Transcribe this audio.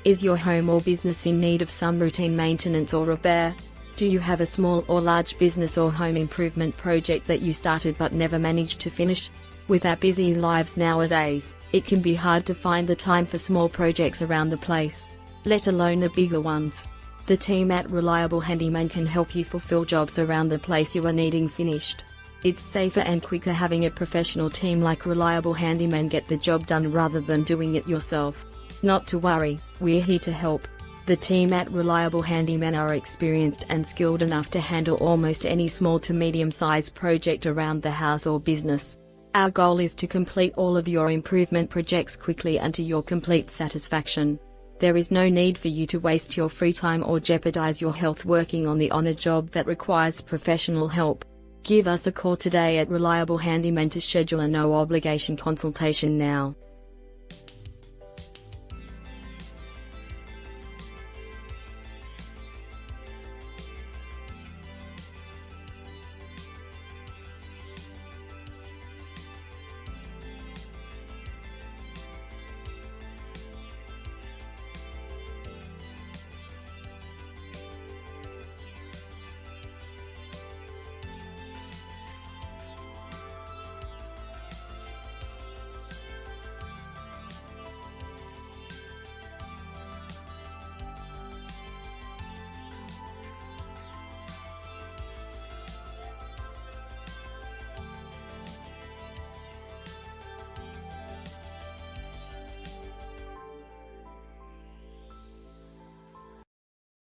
Is your home or business in need of some routine maintenance or repair? Do you have a small or large business or home improvement project that you started but never managed to finish? With our busy lives nowadays, it can be hard to find the time for small projects around the place, let alone the bigger ones. The team at Reliable Handyman can help you fulfill jobs around the place you are needing finished. It's safer and quicker having a professional team like Reliable Handyman get the job done rather than doing it yourself. Not to worry, we're here to help. The team at Reliable Handyman are experienced and skilled enough to handle almost any small to medium-sized project around the house or business. Our goal is to complete all of your improvement projects quickly and to your complete satisfaction. There is no need for you to waste your free time or jeopardize your health working on a job that requires professional help. Give us a call today at Reliable Handyman to schedule a no-obligation consultation now.